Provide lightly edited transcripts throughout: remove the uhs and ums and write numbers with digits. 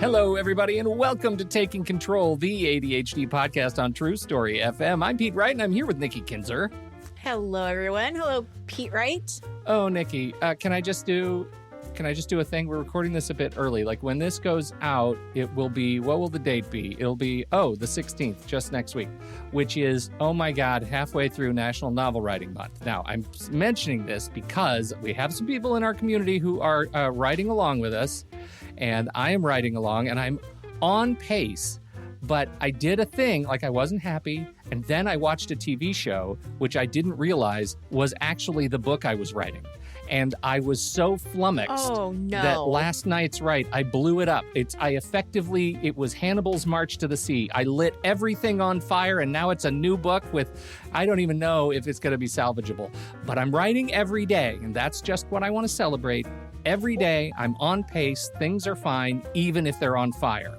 Hello, everybody, and welcome to Taking Control, the ADHD podcast on True Story FM. I'm Pete Wright, and I'm here with Nikki Kinzer. Hello, everyone. Hello, Pete Wright. Oh, Nikki, can I just do a thing? We're recording this a bit early. Like, when this goes out, it will be, what will the date be? It'll be, the 16th, just next week, which is, oh my God, halfway through National Novel Writing Month. Now, I'm mentioning this because we have some people in our community who are writing along with us, and I am writing along, and I'm on pace. But I did a thing, like I wasn't happy, and then I watched a TV show, which I didn't realize was actually the book I was writing. And I was so flummoxed that last night's I blew it up. It was Hannibal's March to the Sea. I lit everything on fire, and now it's a new book I don't even know if it's going to be salvageable. But I'm writing every day, and that's just what I want to celebrate. Every day, I'm on pace, things are fine, even if they're on fire.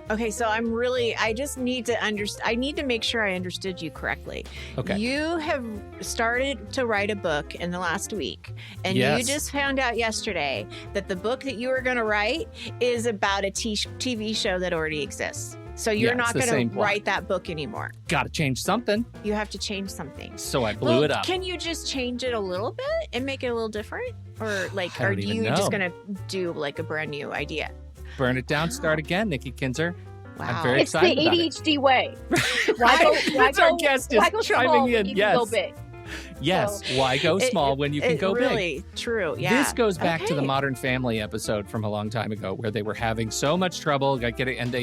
Okay, so I just need to I need to make sure I understood you correctly. Okay. You have started to write a book in the last week, and Yes. you just found out yesterday that the book that you were going to write is about a TV show that already exists. So you're not going to write that book anymore. Got to change something. You have to change something. So I blew it up. Can you just change it a little bit and make it a little different? Or are even you know. just going to do like a brand new idea? Burn it down, start again, Nikki Kinzer. Wow. I'm very It's the excited about ADHD way. Why our guest is go chiming small in. when you Yes. can go big? Yes, why go small when you can go big? Really true, yeah. This goes back to the Okay. Modern Family episode from a long time ago where they were having so much trouble, and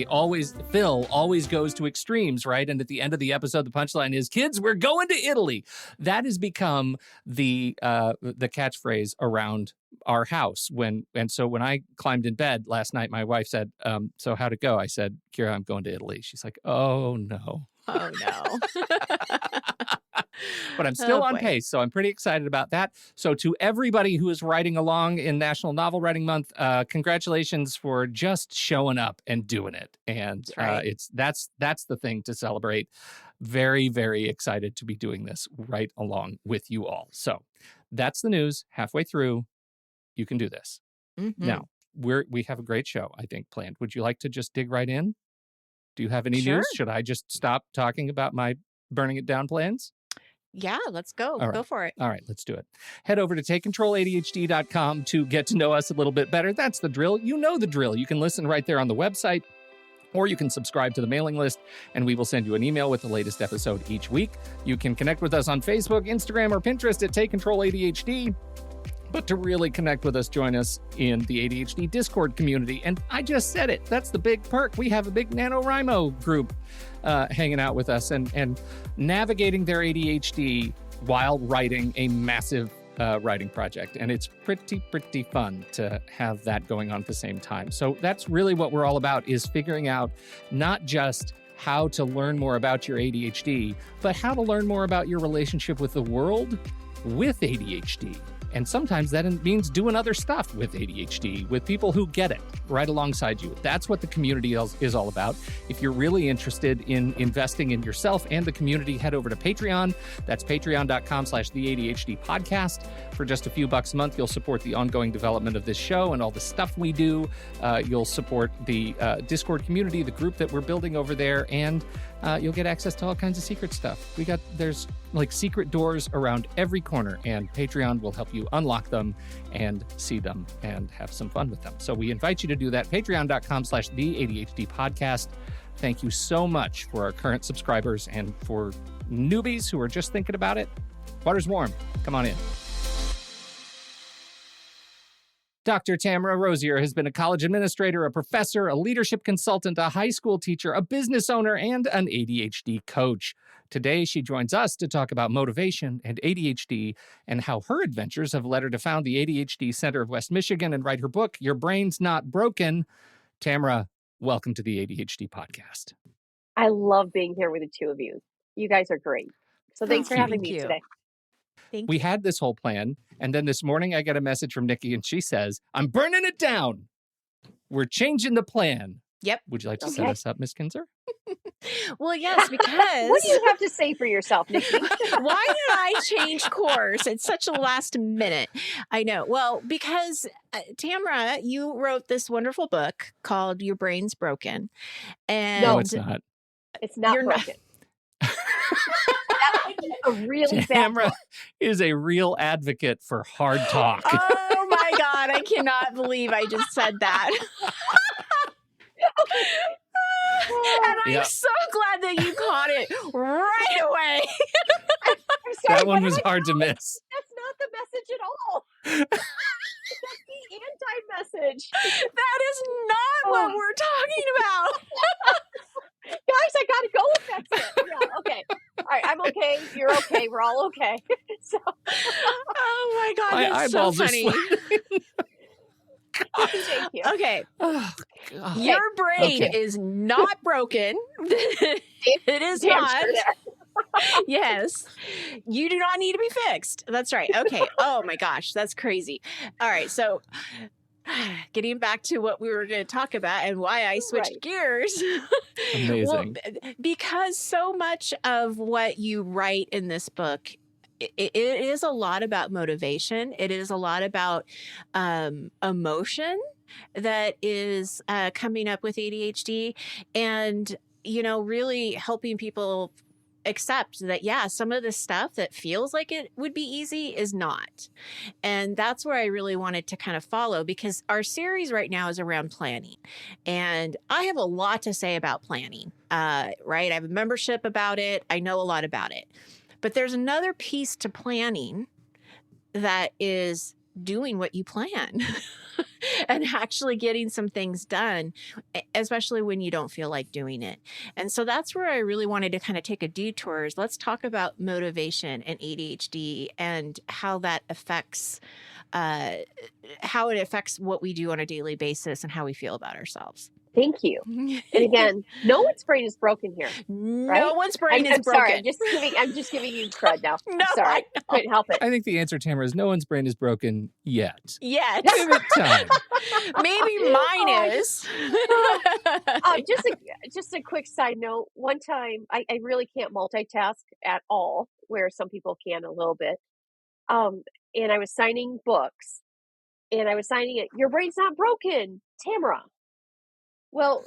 Phil always goes to extremes, right? And at the end of the episode, the punchline is, "Kids, we're going to Italy." That has become the catchphrase around our house. So when I climbed in bed last night, my wife said, "So how'd it go?" I said, "Kira, I'm going to Italy." She's like, "Oh no." Oh, no. But I'm still on boy. pace, so I'm pretty excited about that. So to everybody who is writing along in National Novel Writing Month, congratulations for just showing up and doing it. And That's right. that's the thing to celebrate. Very, very excited to be doing this right along with you all. So that's the news. Halfway through, you can do this. Mm-hmm. Now, we have a great show, I think, planned. Would you like to just dig right in? Do you have any Sure. news? Should I just stop talking about my burning it down plans? Yeah, let's go. All right. Go for it. All right, let's do it. Head over to takecontroladhd.com to get to know us a little bit better. That's the drill. You know the drill. You can listen right there on the website, or you can subscribe to the mailing list, and we will send you an email with the latest episode each week. You can connect with us on Facebook, Instagram, or Pinterest at Take Control ADHD. But to really connect with us, join us in the ADHD Discord community. And I just said it. That's the big perk. We have a big NaNoWriMo group hanging out with us and navigating their ADHD while writing a massive writing project. And it's pretty fun to have that going on at the same time. So that's really what we're all about, is figuring out not just how to learn more about your ADHD, but how to learn more about your relationship with the world with ADHD. And sometimes that means doing other stuff with ADHD, with people who get it right alongside you. That's what the community is all about. If you're really interested in investing in yourself and the community, head over to Patreon. That's patreon.com/the ADHD podcast. For just a few bucks a month, you'll support the ongoing development of this show and all the stuff we do. You'll support the Discord community, the group that we're building over there, and you'll get access to all kinds of secret stuff. There's like secret doors around every corner, and Patreon will help you unlock them and see them and have some fun with them. So we invite you to do that. Patreon.com/the ADHD podcast. Thank you so much for our current subscribers, and for newbies who are just thinking about it. Water's warm. Come on in. Dr. Tamara Rosier has been a college administrator, a professor, a leadership consultant, a high school teacher, a business owner, and an ADHD coach. Today, she joins us to talk about motivation and ADHD and how her adventures have led her to found the ADHD Center of West Michigan and write her book, Your Brain's Not Broken. Tamara, welcome to the ADHD podcast. I love being here with the two of you. You guys are great. So thanks for having me today. Thank We you. had this whole plan, and then this morning I get a message from Nikki, and she says, "I'm burning it down. We're changing the plan." Yep. Would you like to set us up, Miss Kinzer? Well, yes, because... What do you have to say for yourself, Nikki? Why did I change course? It's such a last minute. I know. Well, because Tamara, you wrote this wonderful book called Your Brain's Broken. And no, it's not. It's not broken. That would be a really Tamara bad book. is a real advocate for hard talk. Oh my God. I cannot believe I just said that. And I'm so glad that you caught it right away. I'm sorry, that one was hard to miss. That's not the message at all. That's the anti-message. That is not what we're talking about. Guys, I gotta go with that. Yeah, okay. All right, I'm okay. You're okay. We're all okay. So. Oh my God, that's so funny. Thank you. Okay. Oh, your brain is not broken. It is not. Yes. You do not need to be fixed. That's right. Okay. Oh my gosh, that's crazy. All right. So getting back to what we were going to talk about and why I switched gears. Amazing. Well, because so much of what you write in this book, it is a lot about motivation. It is a lot about emotion that is coming up with ADHD, and, you know, really helping people accept that, yeah, some of the stuff that feels like it would be easy is not. And that's where I really wanted to kind of follow, because our series right now is around planning. And I have a lot to say about planning, right? I have a membership about it. I know a lot about it. But there's another piece to planning that is doing what you plan and actually getting some things done, especially when you don't feel like doing it. And so that's where I really wanted to kind of take a detour. Let's talk about motivation and ADHD and how that affects what we do on a daily basis and how we feel about ourselves. Thank you. And again, no one's brain is broken here. Right? No one's brain is broken. Sorry, I'm just giving you cred now. No, sorry. I couldn't help it. I think the answer, Tamara, is no one's brain is broken yet. Yet. Give it time. Maybe mine is. Just a quick side note. One time, I really can't multitask at all, where some people can a little bit. And I was signing books, and I was signing it. Your brain's not broken, Tamara. Well,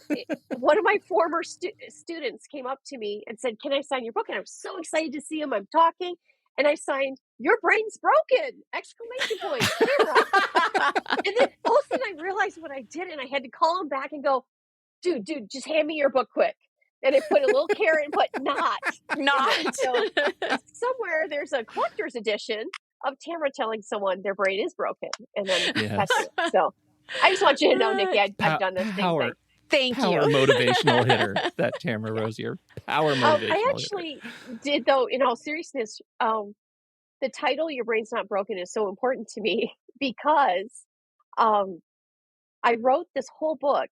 one of my former students came up to me and said, "Can I sign your book?" And I was so excited to see him. I'm talking, and I signed, "Your brain's broken!" Exclamation point. And then all of a sudden I realized what I did, and I had to call him back and go, dude, just hand me your book quick. And I put a little caret and put not. So somewhere there's a collector's edition of Tamara telling someone their brain is broken. And then that's it. So I just want you to know, Nikki, I've done the same thing. Thank you. Power motivational hitter, that Tamara Rosier. Power motivational I actually did, though, in all seriousness, the title, Your Brain's Not Broken, is so important to me because I wrote this whole book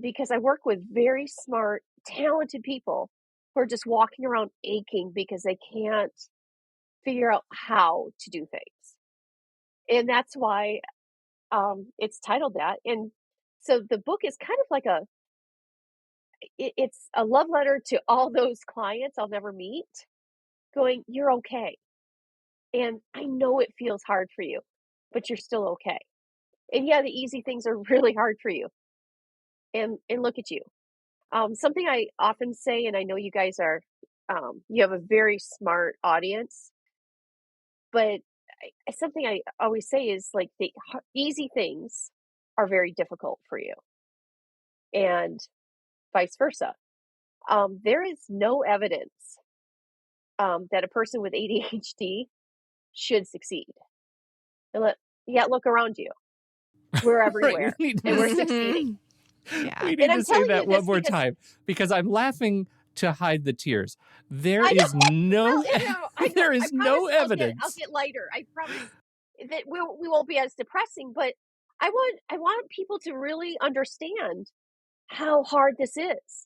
because I work with very smart, talented people who are just walking around aching because they can't figure out how to do things. And that's why it's titled that. And so the book is kind of like it's a love letter to all those clients I'll never meet, going, you're okay. And I know it feels hard for you, but you're still okay. And yeah, the easy things are really hard for you. And look at you. Something I often say, and I know you guys are, you have a very smart audience, but something I always say is like the easy things are very difficult for you, and vice versa. There is no evidence that a person with ADHD should succeed. And look around you. We're everywhere, and we're succeeding. Yeah. We need to say that one more time, because I'm laughing to hide the tears. There is no evidence. I'll get lighter. I promise that we won't be as depressing, but I want people to really understand how hard this is.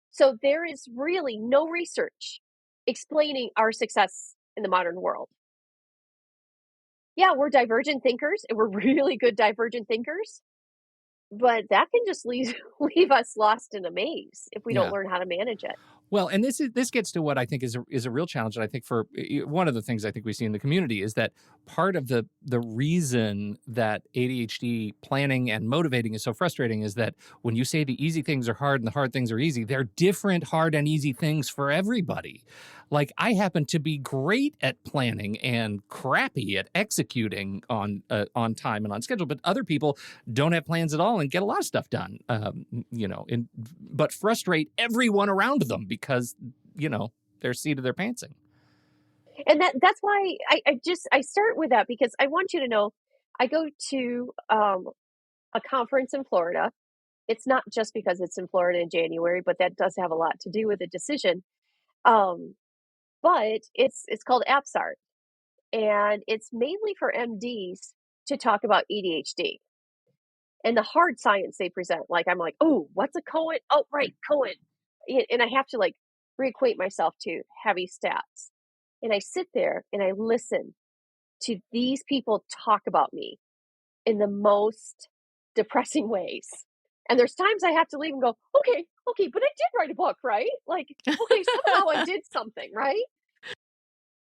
So there is really no research explaining our success in the modern world. Yeah, we're divergent thinkers, and we're really good divergent thinkers. but that can just leave us lost in a maze if we Yeah. don't learn how to manage it. Well, and this gets to what I think is a real challenge, and I think for one of the things I think we see in the community is that part of the reason that ADHD planning and motivating is so frustrating is that when you say the easy things are hard and the hard things are easy, they're different hard and easy things for everybody. Like, I happen to be great at planning and crappy at executing on time and on schedule, but other people don't have plans at all and get a lot of stuff done, but frustrate everyone around them because, they're seat of their pantsing. And that's why I start with that, because I want you to know, I go to a conference in Florida. It's not just because it's in Florida in January, but that does have a lot to do with the decision. But it's called APSART, and it's mainly for MDs to talk about ADHD and the hard science they present. Like, I'm like, oh, what's a Cohen? Oh, right, Cohen. And I have to like reacquaint myself to heavy stats. And I sit there and I listen to these people talk about me in the most depressing ways. And there's times I have to leave and go, okay, but I did write a book, right? Like, okay, somehow I did something, right?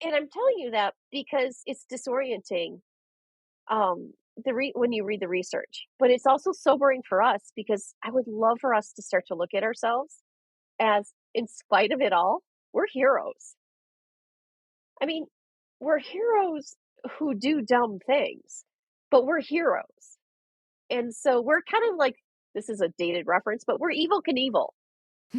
And I'm telling you that because it's disorienting when you read the research. But it's also sobering for us, because I would love for us to start to look at ourselves as, in spite of it all, we're heroes. I mean, we're heroes who do dumb things, but we're heroes. And so we're kind of like, this is a dated reference, but we're Evel Knievel,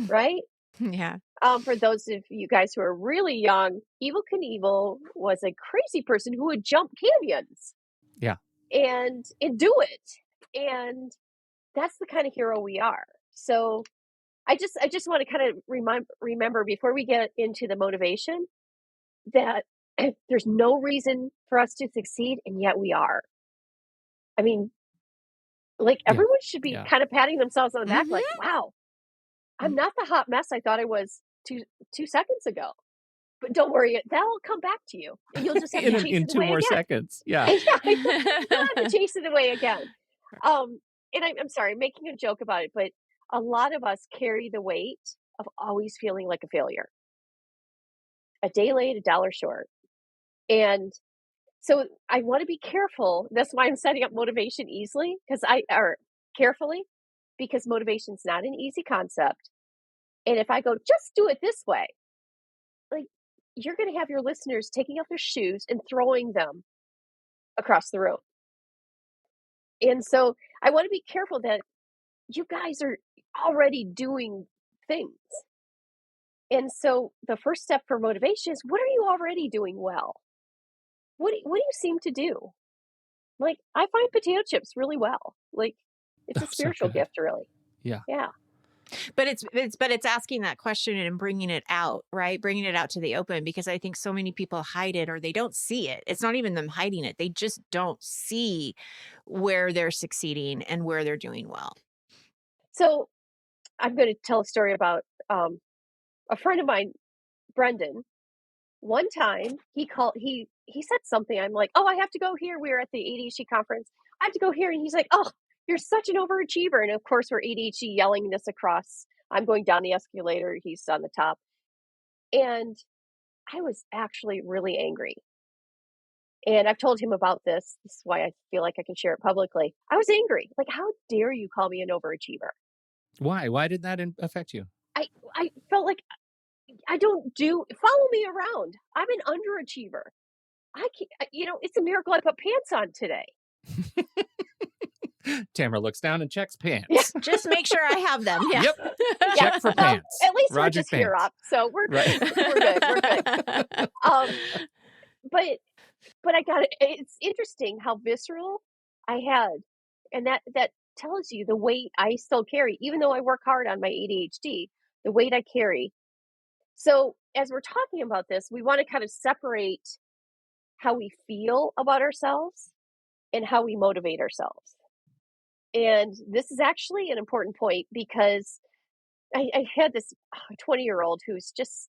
right? Yeah. For those of you guys who are really young, Evel Knievel was a crazy person who would jump canyons. Yeah. And do it. And that's the kind of hero we are. So I just want to kind of remember before we get into the motivation that there's no reason for us to succeed, and yet we are. I mean, like, everyone should be kind of patting themselves on the back, like, wow, I'm not the hot mess I thought I was two seconds ago. But don't worry, that'll come back to you, and you'll just have to chase in it 2 away more again. seconds. Yeah. You'll have to chase it away again. And I'm sorry, I'm making a joke about it, but a lot of us carry the weight of always feeling like a failure. A day late, a dollar short. And so I want to be careful. That's why I'm setting up motivation carefully, because motivation's not an easy concept. And if I go, just do it this way, like, you're going to have your listeners taking off their shoes and throwing them across the room. And so I want to be careful that you guys are already doing things. And so the first step for motivation is, what are you already doing well? What do you seem to do? Like, I find potato chips really well. Like, it's a spiritual gift, really. Yeah. Yeah. But it's asking that question and bringing it out, right? Bringing it out to the open, because I think so many people hide it, or they don't see it. It's not even them hiding it. They just don't see where they're succeeding and where they're doing well. So I'm going to tell a story about a friend of mine, Brendan. One time he said something. I'm like, oh, I have to go here. We were at the ADHD conference. I have to go here. And he's like, oh, you're such an overachiever. And of course, we're ADHD yelling this across. I'm going down the escalator. He's on the top. And I was actually really angry. And I've told him about this. This is why I feel like I can share it publicly. I was angry. Like, how dare you call me an overachiever? Why? Why did that affect you? I felt like follow me around. I'm an underachiever. I can't, it's a miracle I put pants on today. Tamara looks down and checks pants. Yeah. Just make sure I have them. Yeah. Yep. Check for pants. At least Roger we're just pants. here up, so we're right. we're good. We're good. But I got it. It's interesting how visceral I had, and that tells you the weight I still carry, even though I work hard on my ADHD. The weight I carry. So as we're talking about this, we want to kind of separate how we feel about ourselves and how we motivate ourselves. And this is actually an important point, because I had this 20-year-old who's just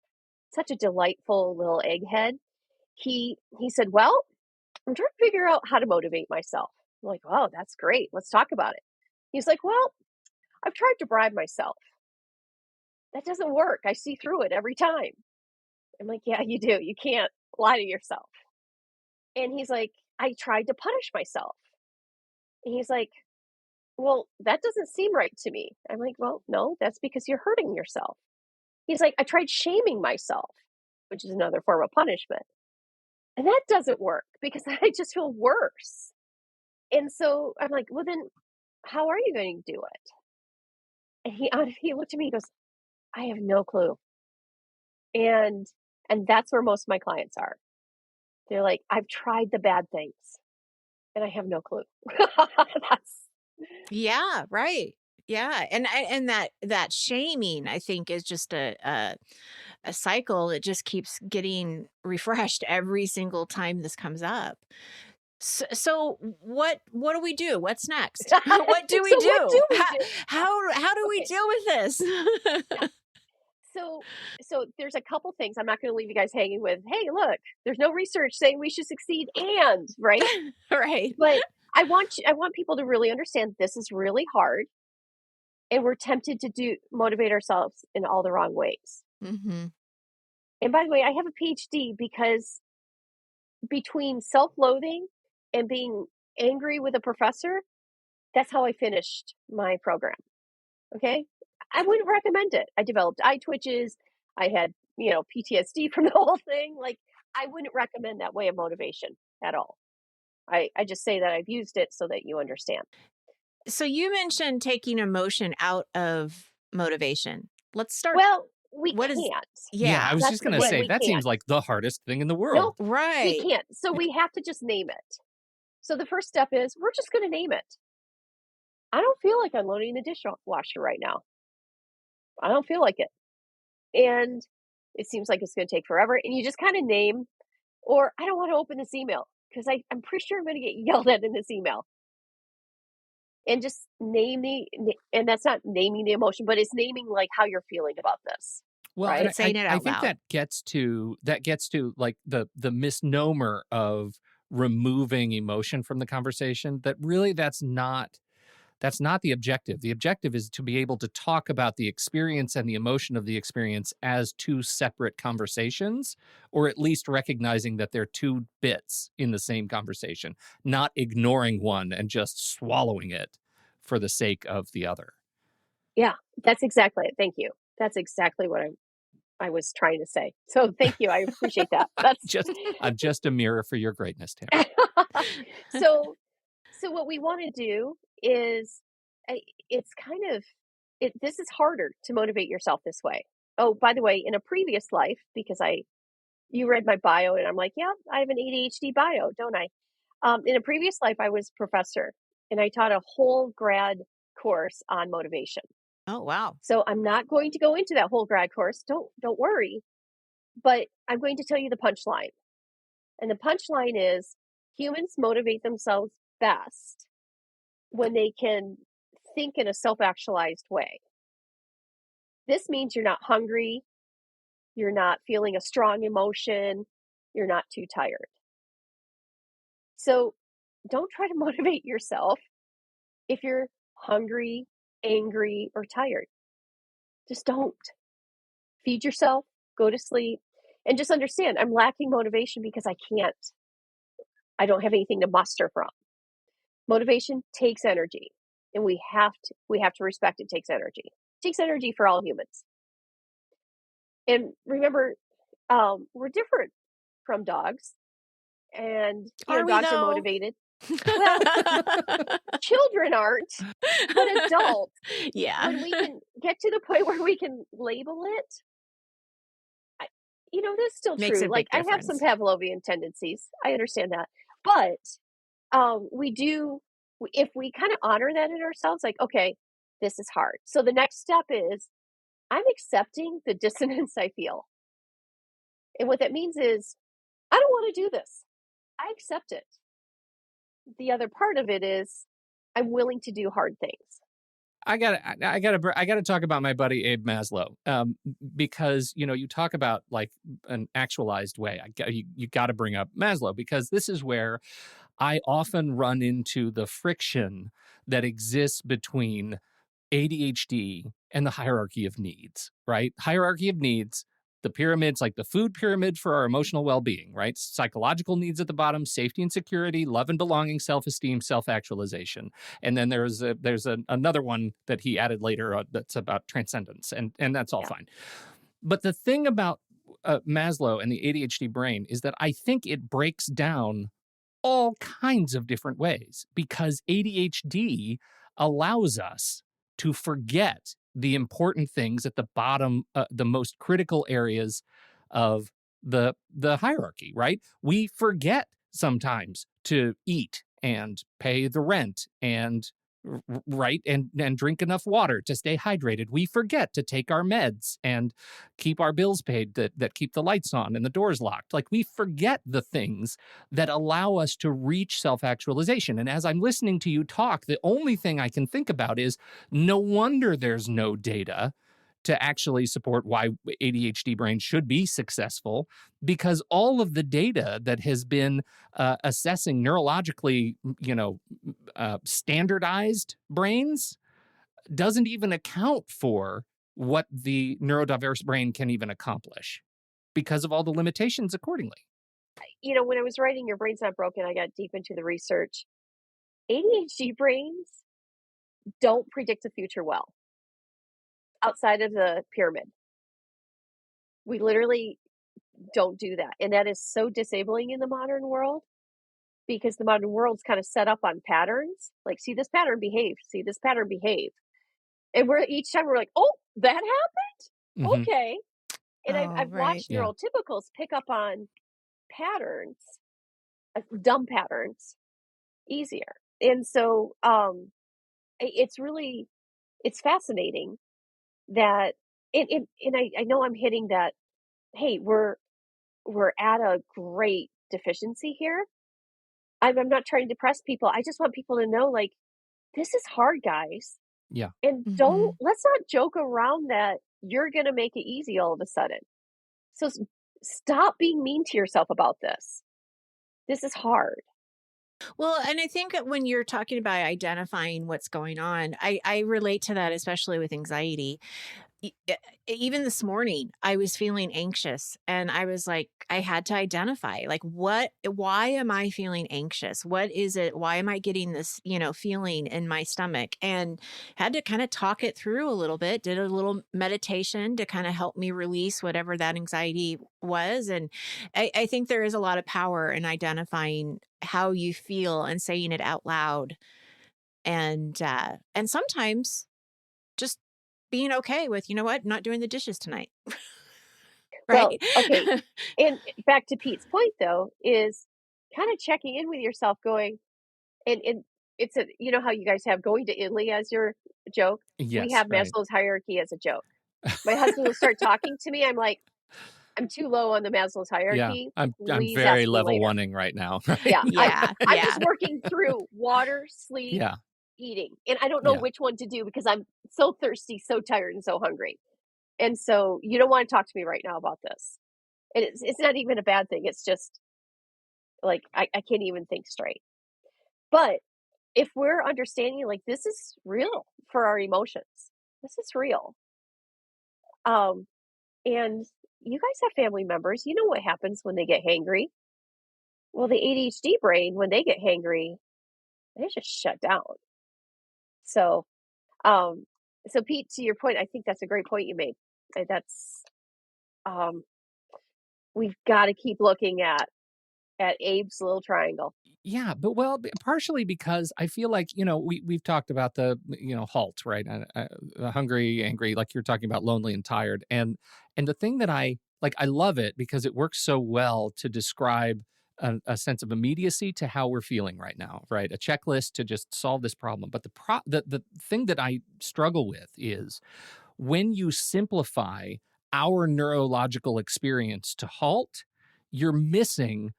such a delightful little egghead. He said, well, I'm trying to figure out how to motivate myself. I'm like, oh, that's great. Let's talk about it. He's like, well, I've tried to bribe myself. That doesn't work. I see through it every time. I'm like, yeah, you do. You can't lie to yourself. And he's like, I tried to punish myself. And he's like, well, that doesn't seem right to me. I'm like, well, no, that's because you're hurting yourself. He's like, I tried shaming myself, which is another form of punishment. And that doesn't work because I just feel worse. And so I'm like, well, then how are you going to do it? And he looked at me and goes, I have no clue. And that's where most of my clients are. They're like, I've tried the bad things and I have no clue. Yeah, right. Yeah. And that shaming, I think, is just a cycle. It just keeps getting refreshed every single time this comes up. So what do we do? What's next? What do we do? How do we deal with this? So there's a couple things. I'm not going to leave you guys hanging with, hey, look, there's no research saying we should succeed and, right? Right. But I want people to really understand this is really hard. And we're tempted to motivate ourselves in all the wrong ways. Mm-hmm. And by the way, I have a PhD because between self-loathing and being angry with a professor, that's how I finished my program. Okay? I wouldn't recommend it. I developed eye twitches. I had, PTSD from the whole thing. Like, I wouldn't recommend that way of motivation at all. I just say that I've used it so that you understand. So you mentioned taking emotion out of motivation. Let's start. Well, we can't. Yeah, I was just going to say, that seems like the hardest thing in the world. No, right. We can't. So we have to just name it. So the first step is we're just going to name it. I don't feel like unloading the dishwasher right now. I don't feel like it. And it seems like it's going to take forever. And you just kind of name, or I don't want to open this email because I'm pretty sure I'm going to get yelled at in this email. And just name and that's not naming the emotion, but it's naming like how you're feeling about this. Well, right? Saying it out loud. I think that gets to like the misnomer of removing emotion from the conversation. That really that's not the objective. The objective is to be able to talk about the experience and the emotion of the experience as two separate conversations, or at least recognizing that they're two bits in the same conversation, not ignoring one and just swallowing it for the sake of the other. Yeah, that's exactly it. Thank you. That's exactly what I was trying to say. So thank you. I appreciate that. I'm just a mirror for your greatness, Tamara. So what we want to do is it's kind of this is harder to motivate yourself this way. Oh, by the way, in a previous life, because you read my bio and I'm like, yeah, I have an ADHD bio, don't I? In a previous life, I was a professor and I taught a whole grad course on motivation. Oh, wow. So I'm not going to go into that whole grad course. Don't worry. But I'm going to tell you the punchline. And the punchline is humans motivate themselves best when they can think in a self-actualized way. This means you're not hungry, you're not feeling a strong emotion, you're not too tired. So don't try to motivate yourself if you're hungry, angry, or tired. Just don't. Feed yourself, go to sleep, and just understand I'm lacking motivation because I don't have anything to muster from. Motivation takes energy, and we have to respect it takes energy. It takes energy for all humans. And remember, we're different from dogs, and dogs are motivated. Well, children aren't, but adults. Yeah. When we can get to the point where we can label it, that's still true. Like I have some Pavlovian tendencies. I understand that. But we do, if we kind of honor that in ourselves, like, okay, this is hard. So the next step is I'm accepting the dissonance I feel. And what that means is I don't want to do this. I accept it. The other part of it is I'm willing to do hard things. I gotta talk about my buddy Abe Maslow, because you talk about like an actualized way. You got to bring up Maslow because this is where I often run into the friction that exists between ADHD and the hierarchy of needs, right? Hierarchy of needs, the pyramids, like the food pyramid for our emotional well-being, right? Psychological needs at the bottom, safety and security, love and belonging, self-esteem, self-actualization. And then there's another one that he added later that's about transcendence, and that's all fine. But the thing about Maslow and the ADHD brain is that I think it breaks down all kinds of different ways because ADHD allows us to forget the important things at the bottom, the most critical areas of the hierarchy, right? We forget sometimes to eat and pay the rent and right and drink enough water to stay hydrated. We forget to take our meds and keep our bills paid that keep the lights on and the doors locked. Like we forget the things that allow us to reach self-actualization. And as I'm listening to you talk, the only thing I can think about is no wonder there's no data to actually support why ADHD brains should be successful, because all of the data that has been assessing neurologically, standardized brains doesn't even account for what the neurodiverse brain can even accomplish because of all the limitations accordingly. When I was writing Your Brain's Not Broken, I got deep into the research. ADHD brains don't predict the future well outside of the pyramid. We literally don't do that. And that is so disabling in the modern world because the modern world's kind of set up on patterns. Like, see this pattern behave, see this pattern behave. And each time we're like, oh, that happened? Mm-hmm. Okay. And Oh, I've right. watched neurotypicals pick up on patterns, dumb patterns, easier. And so it's fascinating that, and I know I'm hitting that, hey, we're at a great deficiency here. I'm not trying to depress people. I just want people to know, like, this is hard, guys. Yeah. And let's not joke around that you're going to make it easy all of a sudden. So stop being mean to yourself about this. This is hard. Well, and I think that when you're talking about identifying what's going on, I relate to that, especially with anxiety. Even this morning, I was feeling anxious and I was like, I had to identify like, why am I feeling anxious? What is it? Why am I getting this, feeling in my stomach? And had to kind of talk it through a little bit, did a little meditation to kind of help me release whatever that anxiety was. And I think there is a lot of power in identifying how you feel and saying it out loud. And sometimes just being okay with, I'm not doing the dishes tonight. Right. Well, okay. And back to Pete's point, though, is kind of checking in with yourself going, and it's how you guys have going to Italy as your joke? Yes, we have right. Maslow's hierarchy as a joke. My husband will start talking to me. I'm like, I'm too low on the Maslow's hierarchy. Yeah, I'm Please very ask me level later. oneing right now. Right? Yeah. I'm just working through water, sleep, eating. And I don't know which one to do because I'm so thirsty, so tired, and so hungry. And so you don't want to talk to me right now about this. And it's not even a bad thing. It's just like, I can't even think straight. But if we're understanding, like, this is real for our emotions, this is real. And you guys have family members. You know what happens when they get hangry? Well, the ADHD brain, when they get hangry, they just shut down. So, so Pete, to your point, I think that's a great point you made. That's, we've got to keep looking at Abe's little triangle. Yeah, but partially because I feel like, we've talked about the, halt, right? Hungry, angry, like you're talking about lonely and tired. And the thing that I love it because it works so well to describe a sense of immediacy to how we're feeling right now, right? A checklist to just solve this problem. But the thing that I struggle with is when you simplify our neurological experience to halt, you're missing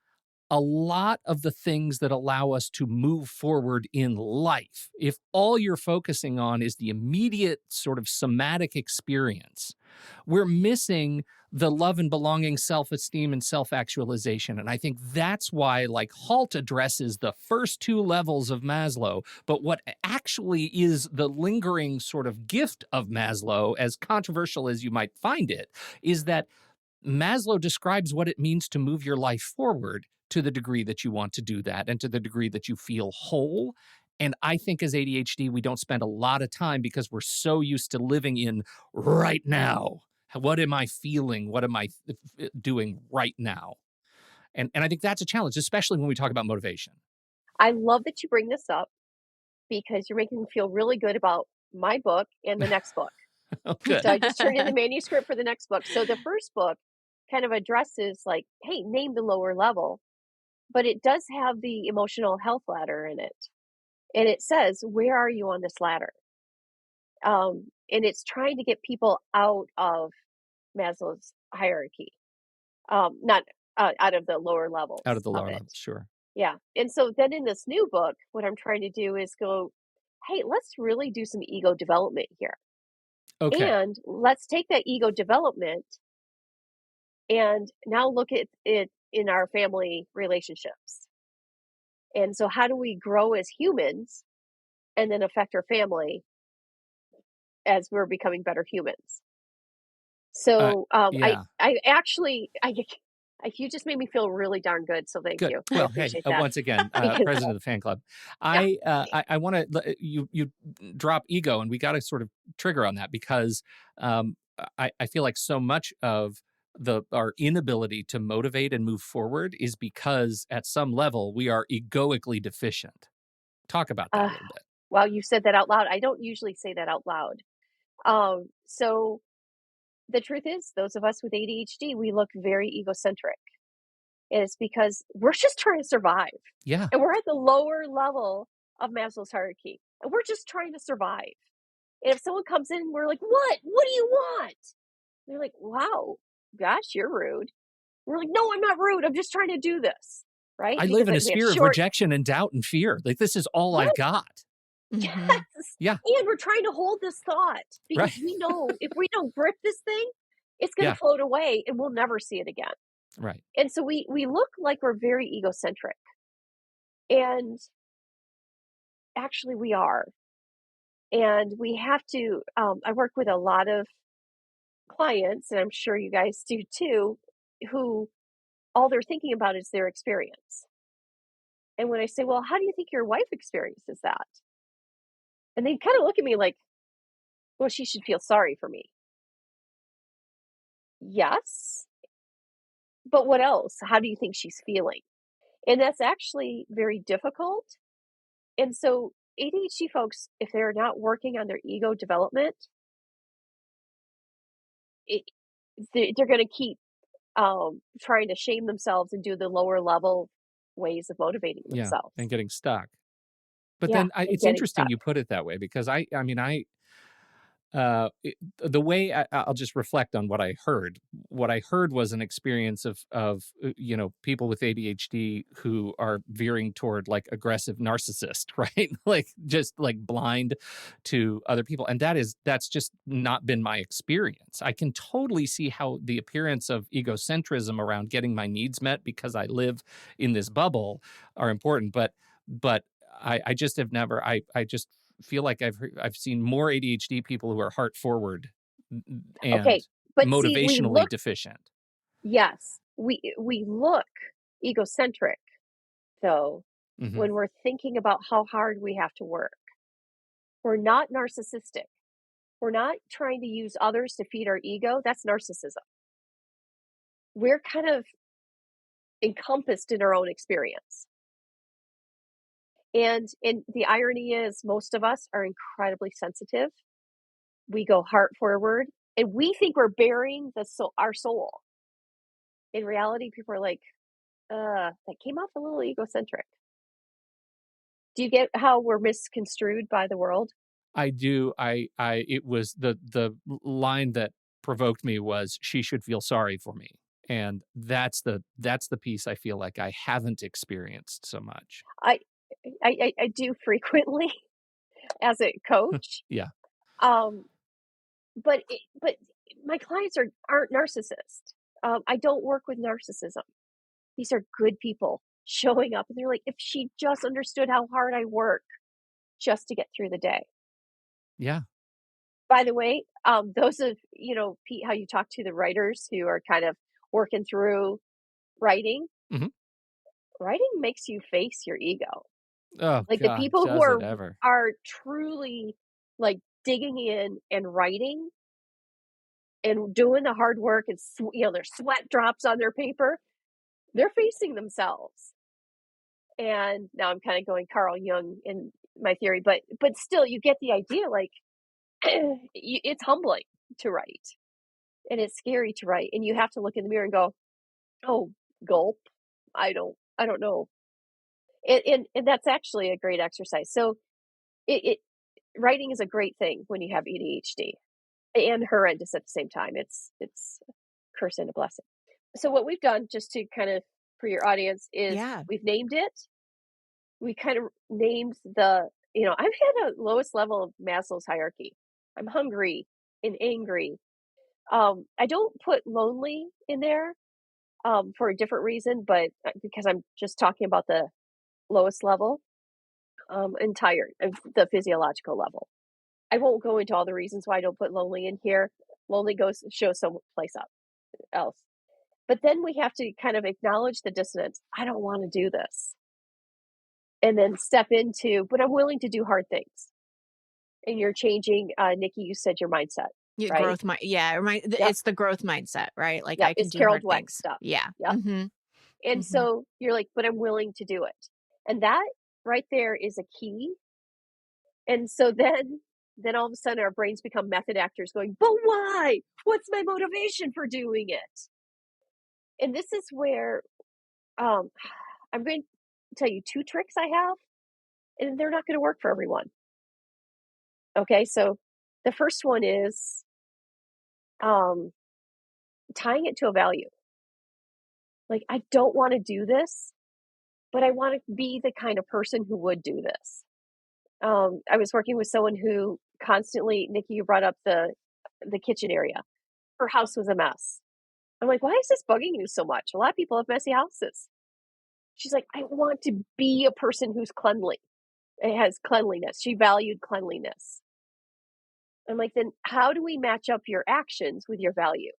a lot of the things that allow us to move forward in life, if all you're focusing on is the immediate sort of somatic experience, we're missing the love and belonging, self-esteem, and self-actualization. And I think that's why, like, HALT addresses the first two levels of Maslow. But what actually is the lingering sort of gift of Maslow, as controversial as you might find it, is that Maslow describes what it means to move your life forward to the degree that you want to do that and to the degree that you feel whole. And I think as ADHD, we don't spend a lot of time because we're so used to living in right now. What am I feeling? What am I doing right now? And I think that's a challenge, especially when we talk about motivation. I love that you bring this up because you're making me feel really good about my book and the next book. Oh, good. So I just turned in the manuscript for the next book. So the first book kind of addresses like, hey, name the lower level, but it does have the emotional health ladder in it. And it says, where are you on this ladder? And it's trying to get people out of Maslow's hierarchy, not out of the lower levels. Out of the lower levels, sure. Yeah. And so then in this new book, what I'm trying to do is go, hey, let's really do some ego development here. Okay. And let's take that ego development and now look at it in our family relationships. And so how do we grow as humans and then affect our family as we're becoming better humans? So yeah. I actually, you just made me feel really darn good. So thank Good. you. Well, I appreciate hey, that. once again, Because, president of the fan club. I want to you drop ego, and we got to sort of trigger on that because I feel like so much of our inability to motivate and move forward is because at some level we are egoically deficient. Talk about that a little bit. Well, you said that out loud. I don't usually say that out loud. So the truth is, those of us with ADHD, we look very egocentric. And it's because we're just trying to survive. Yeah. And we're at the lower level of Maslow's hierarchy. And we're just trying to survive. And if someone comes in, we're like, what? What do you want? And they're like, wow, gosh, you're rude. We're like, no, I'm not rude. I'm just trying to do this. Right? I live in a sphere of rejection and doubt and fear. Like, this is all I've got. Yes. Yeah. And we're trying to hold this thought because we know if we don't grip this thing, it's going to float away and we'll never see it again. Right. And so we look like we're very egocentric. And actually we are. And we have to, I work with a lot of clients, and I'm sure you guys do too, who all they're thinking about is their experience. And when I say, well, how do you think your wife experiences that? And they kind of look at me like, well, she should feel sorry for me. Yes. But what else? How do you think she's feeling? And that's actually very difficult. And so ADHD folks, if they're not working on their ego development, they're going to keep trying to shame themselves and do the lower level ways of motivating themselves. And getting stuck. But then it's interesting you put it that way because the way I'll just reflect on what I heard. What I heard was an experience of people with ADHD who are veering toward like aggressive narcissist, right? Like just like blind to other people, and that's just not been my experience. I can totally see how the appearance of egocentrism around getting my needs met because I live in this bubble are important, but I just have never. I just feel like I've seen more ADHD people who are heart forward and motivationally deficient. Yes, we look egocentric though when we're thinking about how hard we have to work. We're not narcissistic. We're not trying to use others to feed our ego. That's narcissism. We're kind of encompassed in our own experience. And the irony is most of us are incredibly sensitive. We go heart forward and we think we're bearing our soul. In reality, people are like, that came off a little egocentric. Do you get how we're misconstrued by the world? I do. It was the line that provoked me was, she should feel sorry for me. And that's the piece I feel like I haven't experienced so much. I do frequently as a coach. Yeah. But my clients aren't narcissists. I don't work with narcissism. These are good people showing up, and they're like, if she just understood how hard I work just to get through the day. Yeah. By the way, those of, Pete, how you talk to the writers who are kind of working through writing, Mhm. writing makes you face your ego. Oh, Like the God, people who does it ever. are truly like digging in and writing and doing the hard work, and their sweat drops on their paper, they're facing themselves. And now I'm kind of going Carl Jung in my theory, but still, you get the idea. Like it's humbling to write, and it's scary to write, and you have to look in the mirror and go, "Oh, gulp! I don't know." And that's actually a great exercise. So it writing is a great thing when you have ADHD and horrendous at the same time. It's a curse and a blessing. So what we've done, just to kind of, for your audience, is we've named it. We kind of named I've had a lowest level of Maslow's hierarchy. I'm hungry and angry. I don't put lonely in there for a different reason, but because I'm just talking about the lowest level, and tired of the physiological level. I won't go into all the reasons why I don't put lonely in here. Lonely shows someplace else. But then we have to kind of acknowledge the dissonance. I don't want to do this. And then step into, but I'm willing to do hard things. And you're changing, Nikki, you said your mindset. Your right? growth it's the growth mindset, right? Like I can it's do Carol hard Dweck things. stuff. Yeah. Yep. Mm-hmm. And so you're like, but I'm willing to do it. And that right there is a key. And so then all of a sudden our brains become method actors going, but why? What's my motivation for doing it? And this is where I'm going to tell you 2 tricks I have, and they're not going to work for everyone. Okay, so the first one is tying it to a value. Like, I don't want to do this, but I want to be the kind of person who would do this. I was working with someone who constantly, Nikki, you brought up the kitchen area. Her house was a mess. I'm like, why is this bugging you so much? A lot of people have messy houses. She's like, I want to be a person who's cleanly. It has cleanliness. She valued cleanliness. I'm like, then how do we match up your actions with your value?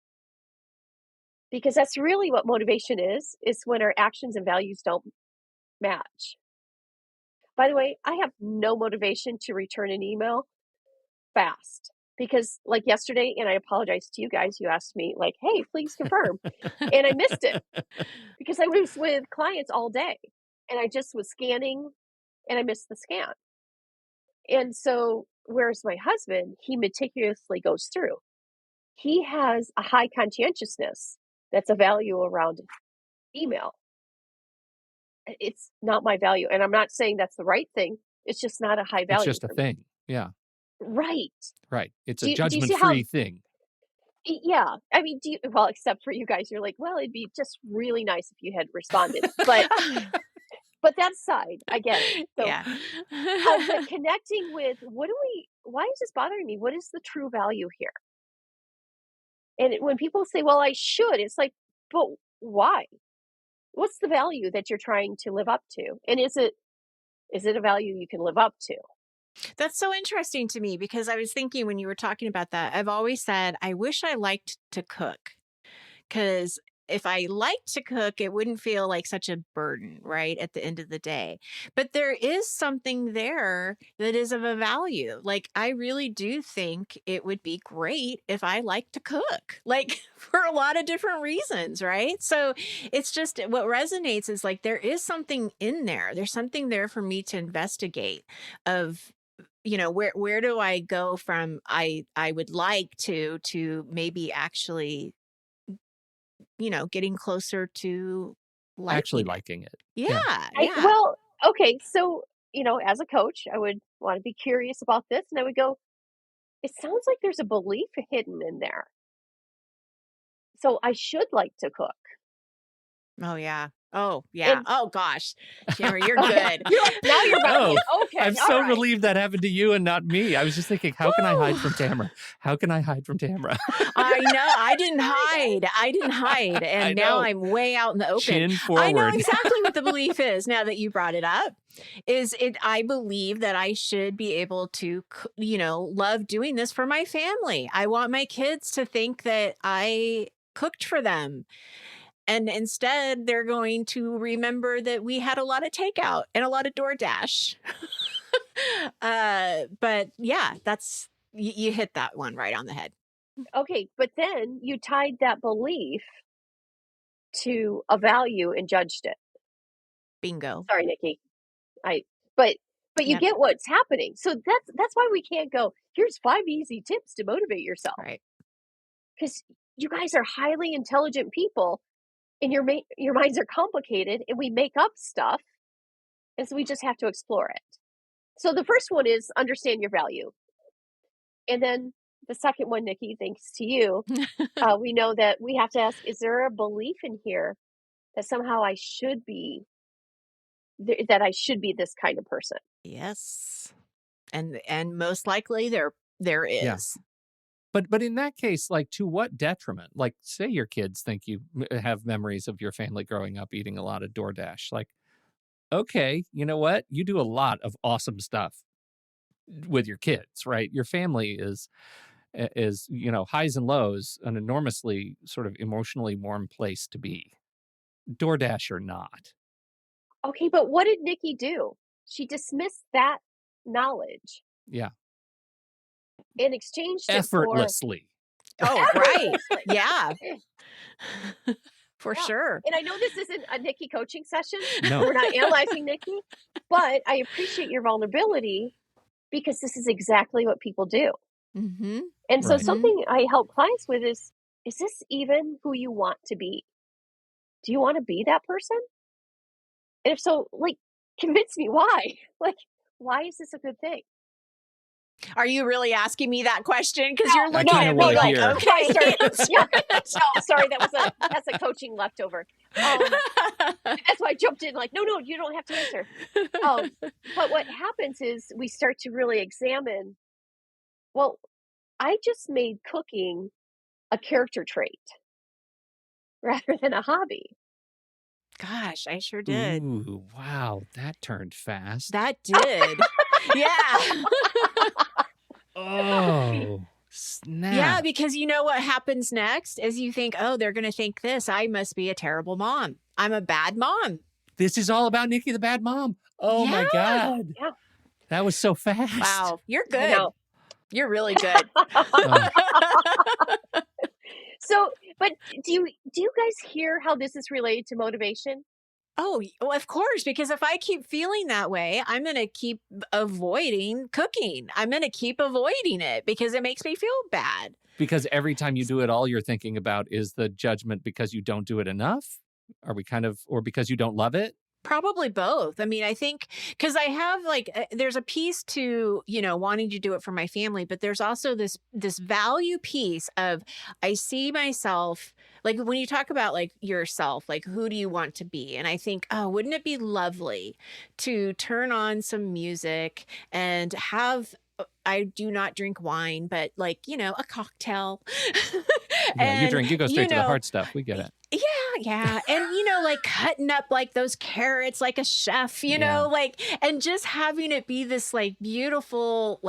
Because that's really what motivation is when our actions and values don't match. By the way, I have no motivation to return an email fast, because like yesterday, and I apologize to you guys, you asked me like, hey, please confirm. And I missed it because I was with clients all day and I just was scanning and I missed the scan. And so whereas my husband, he meticulously goes through. He has a high conscientiousness. That's a value around email. It's not my value. And I'm not saying that's the right thing. It's just not a high value. It's just a thing. Yeah. Right. Right. It's a judgment-free thing. Yeah. I mean, well, except for you guys, you're like, well, it'd be just really nice if you had responded. But that aside, I get it. So, but connecting with why is this bothering me? What is the true value here? And when people say, well, I should, it's like, but why? What's the value that you're trying to live up to? And is it a value you can live up to? That's so interesting to me, because I was thinking when you were talking about that, I've always said, I wish I liked to cook, because if I liked to cook, it wouldn't feel like such a burden, right, at the end of the day. But there is something there that is of a value. Like, I really do think it would be great if I liked to cook, like for a lot of different reasons, right? So it's just what resonates is like, there is something in there. There's something there for me to investigate of, where do I go from I would like to maybe actually, getting closer to actually liking it. Yeah. Well, okay. So, as a coach, I would want to be curious about this. And I would go, it sounds like there's a belief hidden in there. So I should like to cook. Oh, yeah. Oh, yeah. And Oh, gosh. Tamara, you're good. now you're about Oh, okay. I'm all so right. relieved that happened to you and not me. I was just thinking, how can I hide from Tamara? How can I hide from Tamara? I know. I didn't hide. I And now know. I'm way out in the open. Chin I know forward. exactly what the belief is now that you brought it up. I believe that I should be able to, love doing this for my family. I want my kids to think that I cooked for them. And instead, they're going to remember that we had a lot of takeout and a lot of DoorDash. But yeah, you hit that one right on the head. Okay, but then you tied that belief to a value and judged it. Bingo. Sorry, Nikki. But you Yep. get what's happening. So that's why we can't go, here's 5 easy tips to motivate yourself. Right. Because you guys are highly intelligent people and your minds are complicated and we make up stuff. And so we just have to explore it. So the first one is understand your value. And then the second one, Nikki, thanks to you, we know that we have to ask, is there a belief in here that somehow I should be this kind of person? Yes. And most likely there is. Yeah. But in that case, like, to what detriment? Like, say your kids think you have memories of your family growing up eating a lot of DoorDash. Like, okay, you know what? You do a lot of awesome stuff with your kids, right? Your family is highs and lows, an enormously sort of emotionally warm place to be. DoorDash or not. Okay, but what did Nikki do? She dismissed that knowledge Yeah. and exchanged it Effortlessly. Oh, right. for Yeah. For Yeah. sure. And I know this isn't a Nikki coaching session. No. We're not analyzing Nikki, but I appreciate your vulnerability because this is exactly what people do. Mm-hmm. And so Right. something I help clients with is this even who you want to be? Do you want to be that person? And if so, like, convince me why. Like, why is this a good thing? Are you really asking me that question? Because you're No, looking I at kinda me wanna like, hear. okay. I started, yeah. No, sorry, that's a coaching leftover. That's why I jumped in like, no, you don't have to answer. But what happens is we start to really examine, well, I just made cooking a character trait rather than a hobby. Gosh, I sure did. Ooh, wow, that turned fast. That did. Yeah. Oh, snap. Yeah, because you know what happens next is you think, oh, they're going to think this. I must be a terrible mom. I'm a bad mom. This is all about Nikki the bad mom. Oh my God. Yeah. That was so fast. Wow. You're I good. know. You're really good. Oh, So, but do you guys hear how this is related to motivation? Oh, well, of course, because if I keep feeling that way, I'm going to keep avoiding cooking. I'm going to keep avoiding it because it makes me feel bad. because every time you do it, all you're thinking about is the judgment because you don't do it enough? Are we or because you don't love it? Probably both. I mean, I think because I have there's a piece to, wanting to do it for my family, but there's also this value piece of I see myself like when you talk about like yourself, like who do you want to be? And I think, oh, wouldn't it be lovely to turn on some music and have I do not drink wine, but a cocktail. Yeah, you go straight to the know, hard stuff. We get it. Yeah. And, cutting up like those carrots like a chef, and just having it be this like beautiful,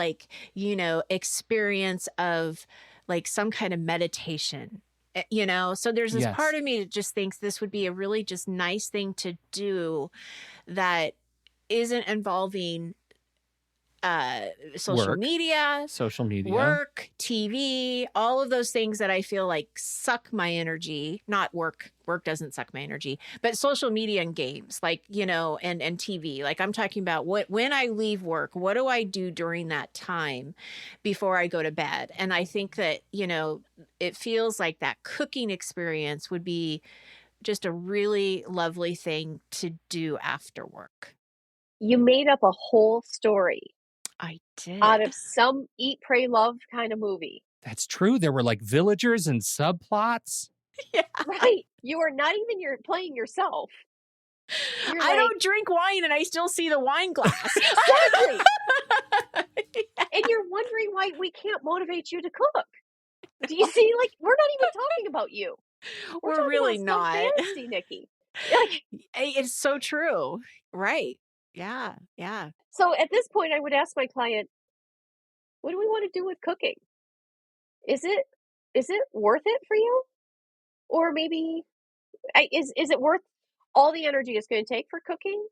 experience of like some kind of meditation, So there's this Yes. part of me that just thinks this would be a really just nice thing to do that isn't involving social media, work, TV, all of those things that I feel like suck my energy. Not work. Work doesn't suck my energy, but social media and games, and TV. Like I'm talking about when I leave work, what do I do during that time before I go to bed? And I think that, it feels like that cooking experience would be just a really lovely thing to do after work. You made up a whole story. I did. Out of some Eat, Pray, Love kind of movie. That's true. There were like villagers and subplots. Yeah. Right. You are not even playing yourself. You're I don't drink wine and I still see the wine glass. Exactly. And you're wondering why we can't motivate you to cook. Do you see? Like, we're not even talking about you. We're talking really about not. some fantasy, Nikki. Like, It's so true. Right. Yeah. Yeah. so at this point, I would ask my client, what do we want to do with cooking? Is it worth it for you? Or maybe is it worth all the energy it's going to take for cooking?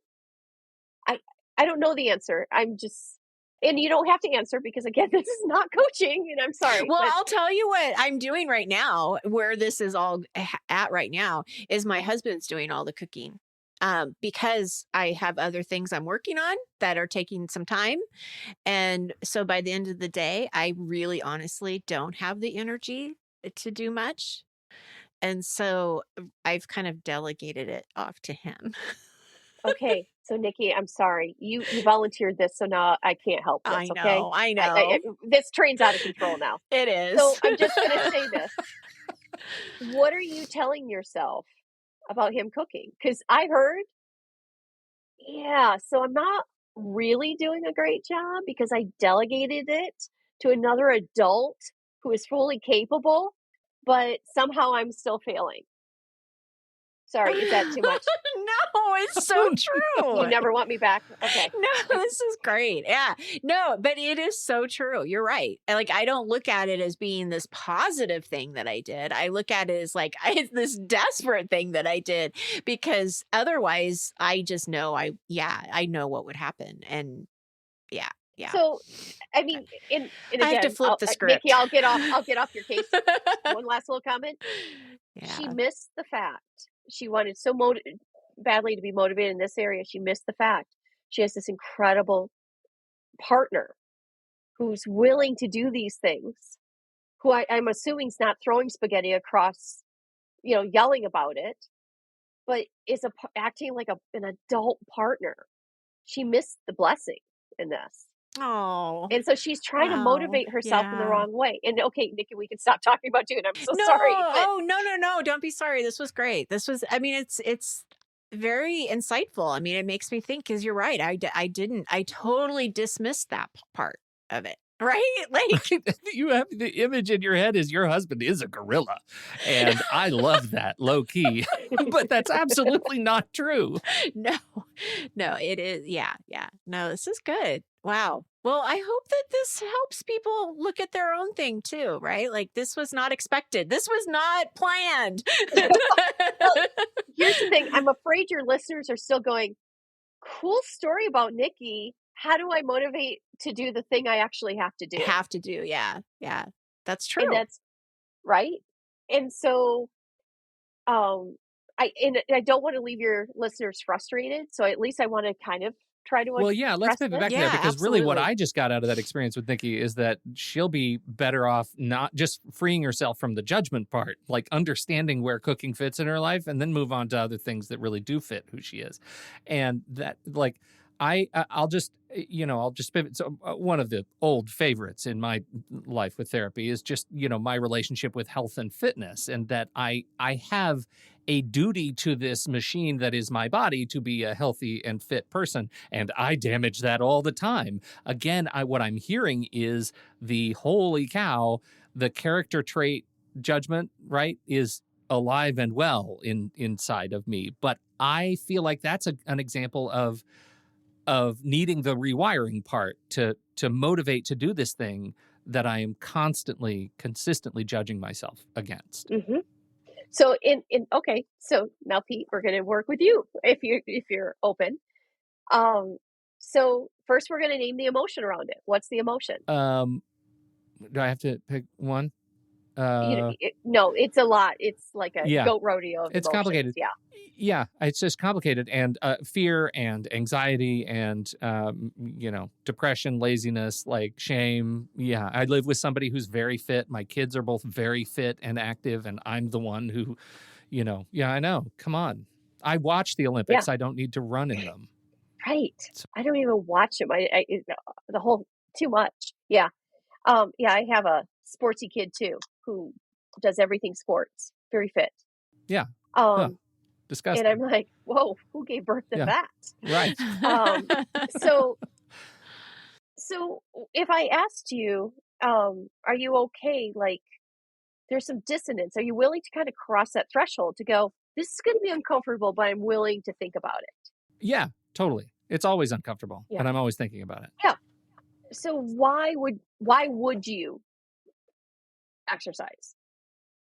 I don't know the answer. I'm just, and you don't have to answer because again, this is not coaching, and I'm sorry. Well, but I'll tell you what I'm doing right now, where this is all at right now, is my husband's doing all the cooking. Because I have other things I'm working on that are taking some time. And so by the end of the day, I really honestly don't have the energy to do much. And so I've kind of delegated it off to him. Okay, so Nikki, I'm sorry. You volunteered this, so now I can't help this, I okay? know. I know. This train's out of control now. It is. So I'm just going to say this. What are you telling yourself about him cooking? Because I heard, yeah, so I'm not really doing a great job because I delegated it to another adult who is fully capable, but somehow I'm still failing. Sorry, is that too much? No, it's so true. You never want me back? Okay. No, this is great. Yeah. No, but it is so true. You're right. Like, I don't look at it as being this positive thing that I did. I look at it as like, it's this desperate thing that I did, because otherwise I just know I know what would happen. And yeah. So, I mean, and again, I have to flip the script. Nikki, I'll get off your case. One last little comment. Yeah. She missed the fact. She wanted so badly to be motivated in this area. She missed the fact she has this incredible partner who's willing to do these things, who I'm assuming is not throwing spaghetti across, yelling about it, but is acting like an adult partner. She missed the blessing in this. Oh. And so she's trying to motivate herself in the wrong way. And okay, Nikki, we can stop talking about you, and I'm so sorry. But Oh, no. Don't be sorry. This was great. It's very insightful. I mean, it makes me think, because you're right. I totally dismissed that part of it. Right? Like, you have the image in your head is your husband is a gorilla. And I love that, low key. But that's absolutely not true. No, it is. Yeah. No, this is good. Wow. Well, I hope that this helps people look at their own thing too, right? Like, this was not expected. This was not planned. Well, here's the thing. I'm afraid your listeners are still going, cool story about Nikki. How do I motivate to do the thing I actually have to do? Yeah. That's true. And that's right. And so, I don't want to leave your listeners frustrated. So at least I want to kind of try to. Well, yeah, let's pivot back to that, because really what I just got out of that experience with Nikki is that she'll be better off not just freeing herself from the judgment part, like understanding where cooking fits in her life, and then move on to other things that really do fit who she is. And that, like, I'll just pivot. So one of the old favorites in my life with therapy is just, my relationship with health and fitness, and that I have a duty to this machine that is my body to be a healthy and fit person. And I damage that all the time. Again, what I'm hearing is the holy cow, the character trait judgment, right, is alive and well inside of me. But I feel like that's an example of needing the rewiring part to motivate to do this thing that I am consistently judging myself against. Mm-hmm. So okay, so now Pete, we're going to work with you if you're open. So first we're going to name the emotion around it. What's the emotion? Do I have to pick one? No, it's a lot. It's like a goat rodeo of it's emotions. Complicated. Yeah, it's just complicated, and fear and anxiety and depression, laziness, like shame. Yeah, I live with somebody who's very fit. My kids are both very fit and active, and I'm the one who, I know. Come on, I watch the Olympics. I don't need to run in them. Right. So, I don't even watch them. I the whole too much. Yeah. I have a sportsy kid too who does everything sports. very fit. Yeah. And Disgusting. I'm like, whoa, who gave birth to that? Right. So if I asked you, are you okay? Like, there's some dissonance. Are you willing to kind of cross that threshold to go, this is going to be uncomfortable, but I'm willing to think about it? Yeah, totally. It's always uncomfortable, Yeah. and I'm always thinking about it. Yeah. So why would you exercise?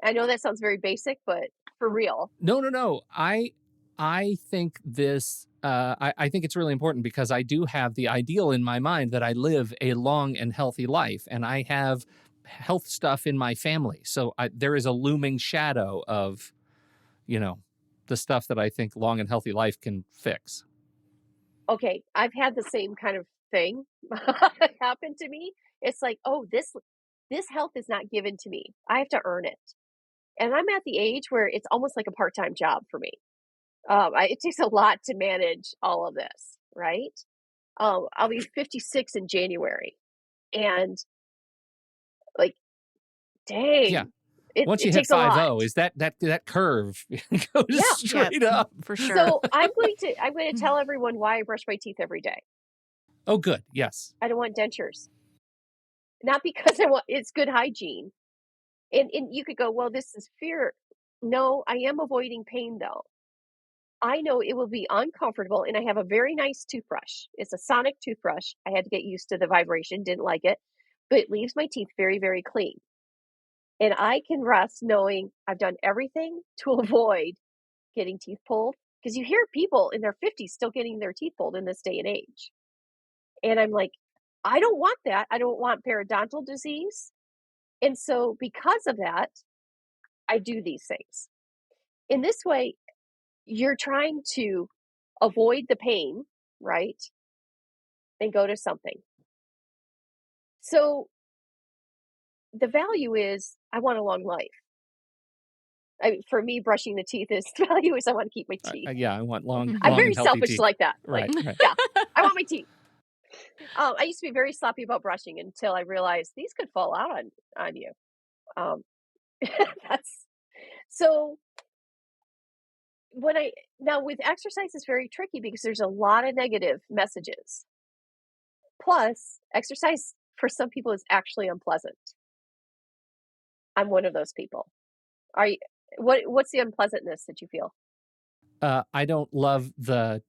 I know that sounds very basic, but for real. No. I think this. I think it's really important because I do have the ideal in my mind that I live a long and healthy life, and I have health stuff in my family. So there is a looming shadow of, the stuff that I think long and healthy life can fix. Okay, I've had the same kind of thing happen to me. It's like, oh, this health is not given to me. I have to earn it. And I'm at the age where it's almost like a part-time job for me. It takes a lot to manage all of this, right? I'll be 56 in January, and like, dang, Yeah. it Once you hit takes a lot. 5-0, is that curve goes straight up for sure. So I'm going to tell everyone why I brush my teeth every day. Oh, good. Yes. I don't want dentures. Not because it's good hygiene. And you could go, well, this is fear. No, I am avoiding pain though. I know it will be uncomfortable, and I have a very nice toothbrush. It's a sonic toothbrush. I had to get used to the vibration, didn't like it, but it leaves my teeth very, very clean. And I can rest knowing I've done everything to avoid getting teeth pulled, because you hear people in their 50s still getting their teeth pulled in this day and age. And I'm like, I don't want that. I don't want periodontal disease. And so because of that, I do these things. In this way, you're trying to avoid the pain, right? And go to something. So the value is, I want a long life. For me, brushing the teeth is the value is I want to keep my teeth. Yeah, I want long. I'm very and healthy selfish teeth. like that. Right. Like, yeah, I want my teeth. I used to be very sloppy about brushing until I realized these could fall out on you. That's so. Now with exercise, it's very tricky because there's a lot of negative messages. Plus, exercise for some people is actually unpleasant. I'm one of those people. Are you? What's the unpleasantness that you feel? I don't love the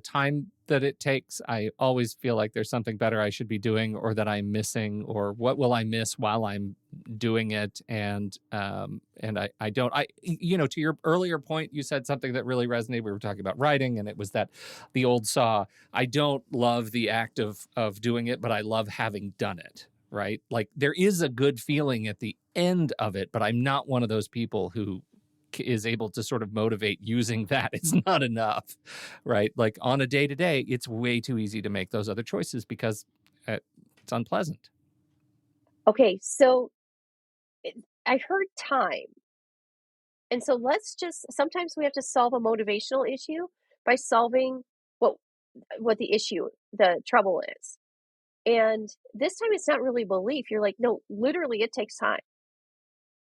time that it takes. I always feel like there's something better I should be doing, or that I'm missing, or what will I miss while I'm doing it. And I don't. To your earlier point, you said something that really resonated. We were talking about writing, and it was that the old saw. I don't love the act of doing it, but I love having done it. Right? Like, there is a good feeling at the end of it, but I'm not one of those people who is able to sort of motivate using that. It's not enough, right? Like, on a day-to-day, it's way too easy to make those other choices because it's unpleasant. Okay, so I heard time. And so sometimes we have to solve a motivational issue by solving what the issue, the trouble is. And this time it's not really belief. You're like, no, literally it takes time.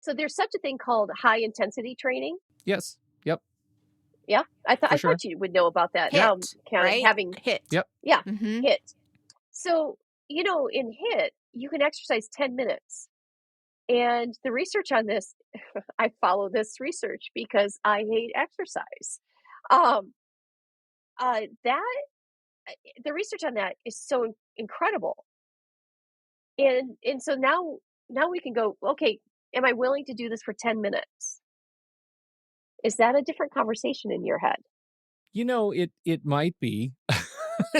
So there's such a thing called high intensity training. Yes. Yep. Yeah. I sure. thought you would know about that. HIIT, Right? Having HIIT. Yep. Yeah. Mm-hmm. HIIT. So, in HIIT, you can exercise 10 minutes. And the research on this, I follow this research because I hate exercise. The research on that is so incredible. And so now we can go, okay, am I willing to do this for 10 minutes? Is that a different conversation in your head? It might be.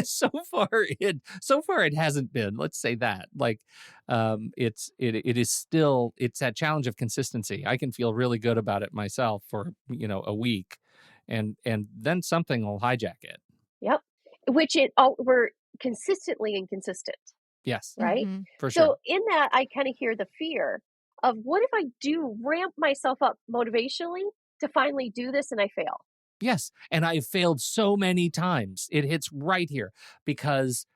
So far it hasn't been. Let's say that. Like, it is still, it's that challenge of consistency. I can feel really good about it myself for a week, and then something will hijack it. Yep. Which we're consistently inconsistent. Yes. Right. Mm-hmm. For sure. So in that, I kind of hear the fear of, what if I do ramp myself up motivationally to finally do this and I fail? Yes. And I've failed so many times. It hits right here because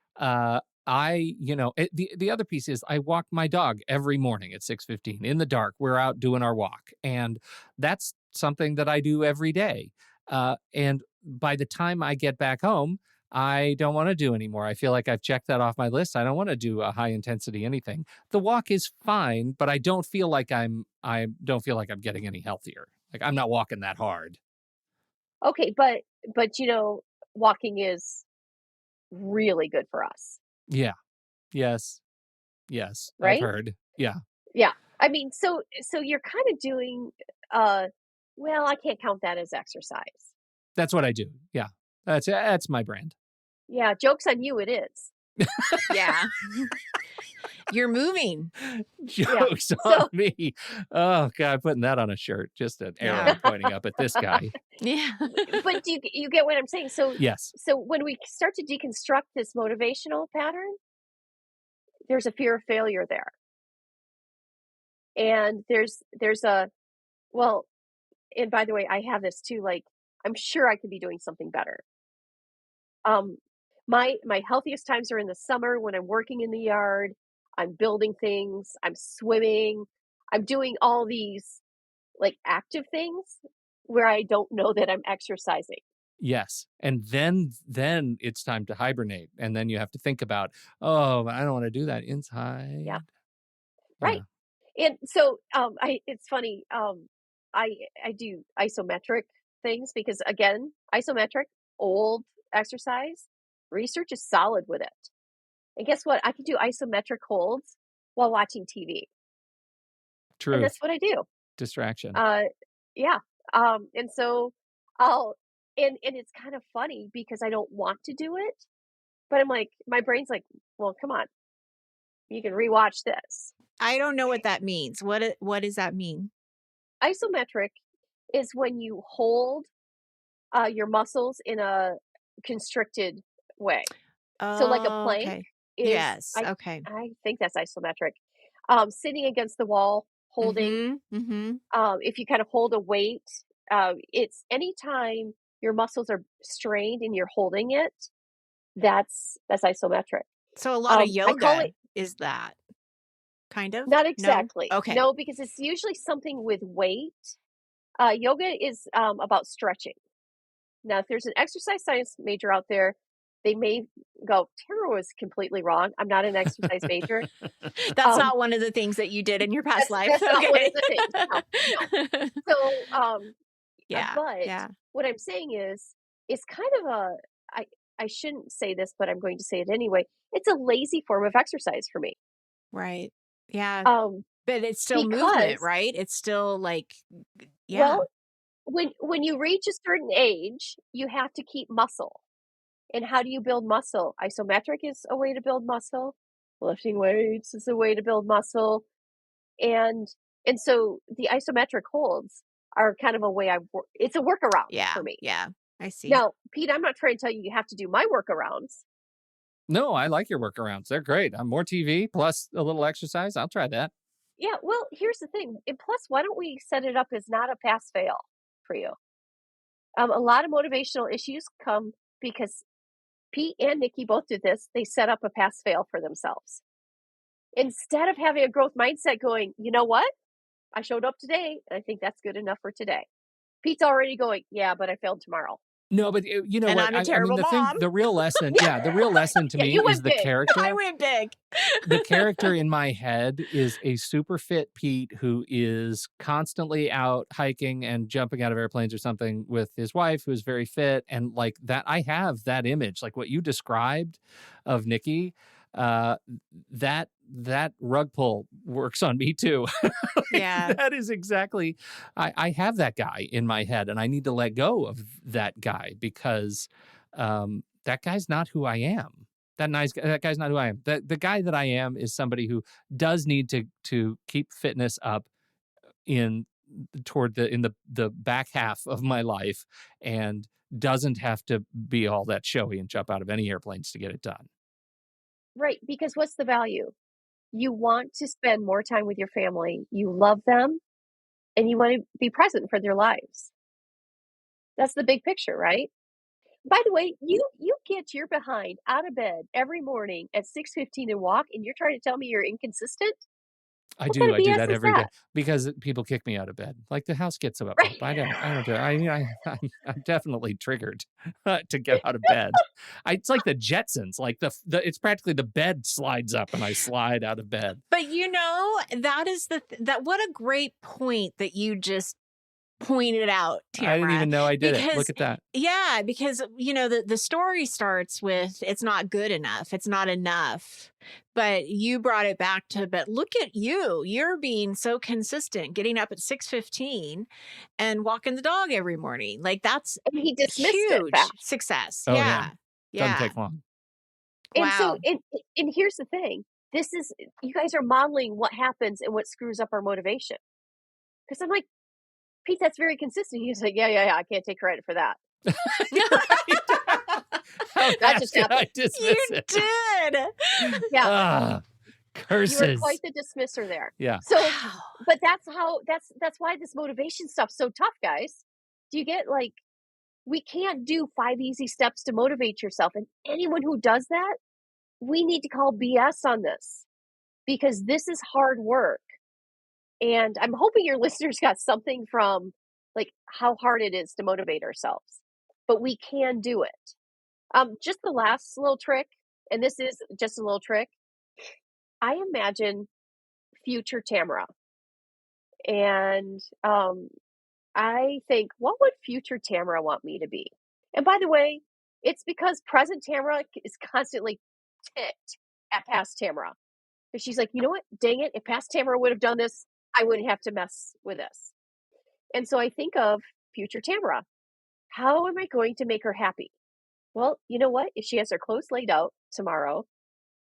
the other piece is I walk my dog every morning at 6:15 in the dark. We're out doing our walk, and that's something that I do every day. And by the time I get back home, I don't want to do anymore. I feel like I've checked that off my list. I don't want to do a high intensity anything. The walk is fine, but I don't feel like I don't feel like I'm getting any healthier. Like I'm not walking that hard. Okay, but walking is really good for us, Yeah. Yes. Yes. I've right? heard. Yeah. Yeah. I mean, so you're kind of doing well, I can't count that as exercise. That's what I do. Yeah. That's my brand. Yeah, joke's on you, it is. Yeah. You're moving. Jokes on me. Oh God, putting that on a shirt. Just an arrow pointing up at this guy. Yeah. But do you get what I'm saying? So Yes. So when we start to deconstruct this motivational pattern, there's a fear of failure there. And there's well, and by the way, I have this too, like I'm sure I could be doing something better. My healthiest times are in the summer when I'm working in the yard, I'm building things, I'm swimming, I'm doing all these like active things where I don't know that I'm exercising. Yes. And then it's time to hibernate. And then you have to think about, oh, I don't want to do that inside. Yeah. Right. And so it's funny, I do isometric things because again, isometric, old exercise, research is solid with it. And guess what? I can do isometric holds while watching TV. True. And that's what I do. Distraction. Yeah. And so I'll and it's kind of funny because I don't want to do it, but I'm like, my brain's like, well, come on, you can rewatch this. I don't know what that means. What does that mean? Isometric is when you hold your muscles in a constricted way. So like a plank. Okay. Is, Yes. Okay. I think that's isometric. Sitting against the wall, holding. If you kind of hold a weight, it's anytime your muscles are strained and you're holding it, that's isometric. So a lot of yoga is that kind of? Not exactly. No? Okay. No, because it's usually something with weight. Yoga is about stretching. Now, if there's an exercise science major out there, they may go, Tara was completely wrong. I'm not an exercise major. That's not one of the things that you did in your past life. That's not one of the things. No. So, yeah. What I'm saying is, it's kind of I shouldn't say this, but I'm going to say it anyway. It's a lazy form of exercise for me. Right. Yeah. But it's still movement, right? It's still like, yeah. Well, when you reach a certain age, you have to keep muscle. And how do you build muscle? Isometric is a way to build muscle. Lifting weights is a way to build muscle. And so the isometric holds are kind of a way it's a workaround for me. Yeah, I see. Now, Pete, I'm not trying to tell you have to do my workarounds. No, I like your workarounds. They're great. I'm more TV plus a little exercise. I'll try that. Yeah, well, here's the thing. And plus, why don't we set it up as not a pass-fail for you? A lot of motivational issues come because Pete and Nikki both did this. They set up a pass-fail for themselves. Instead of having a growth mindset going, you know what? I showed up today, and I think that's good enough for today. Pete's already going, yeah, but I failed tomorrow. No, but you know and what? I'm a terrible mom. The real lesson, the real lesson to me is the character. I went big. The character in my head is a super fit Pete who is constantly out hiking and jumping out of airplanes or something with his wife, who's very fit. And like that, I have that image, like what you described of Nikki. That rug pull works on me too. Yeah. That is exactly, I have that guy in my head and I need to let go of that guy because that guy's not who I am. That guy's not who I am. The guy that I am is somebody who does need to keep fitness up in the back half of my life and doesn't have to be all that showy and jump out of any airplanes to get it done. Right, because what's the value? You want to spend more time with your family. You love them, and you want to be present for their lives. That's the big picture, right? By the way, you get your behind out of bed every morning at 6:15 and walk, and you're trying to tell me you're inconsistent? I What kind do of BS that is every day that? because people kick me out of bed. Like the house gets up. Right. I don't do it. I'm definitely triggered to get out of bed. It's like the Jetsons. Like it's practically the bed slides up and I slide out of bed. But that is that what a great point that you just pointed out, Tamara. I didn't even know I did it. Because- Look at that. Yeah, because the story starts with it's not good enough. It's not enough. But you brought it back to, but look at you. You're being so consistent, getting up at 6:15 and walking the dog every morning. Like that's And he dismissed it huge fast. success. Oh, Yeah. Doesn't take long. And Wow. so, and here's the thing. You guys are modeling what happens and what screws up our motivation. Because I'm like, Pete, that's very consistent. He's like, yeah, I can't take credit for that. That just happened. I dismiss You it. did. Yeah. Curses. You were quite the dismisser there. Yeah. So, Wow. but that's why this motivation stuff's so tough, guys. Do you get like, we can't do 5 easy steps to motivate yourself. And anyone who does that, we need to call BS on this because this is hard work. And I'm hoping your listeners got something from like how hard it is to motivate ourselves, but we can do it. Just the last little trick, and this is just a little trick. I imagine future Tamara, and I think, what would future Tamara want me to be? And by the way, it's because present Tamara is constantly ticked at past Tamara. Because she's like, you know what? Dang it. If past Tamara would have done this, I wouldn't have to mess with this. And so I think of future Tamara. How am I going to make her happy? Well, you know what? If she has her clothes laid out tomorrow,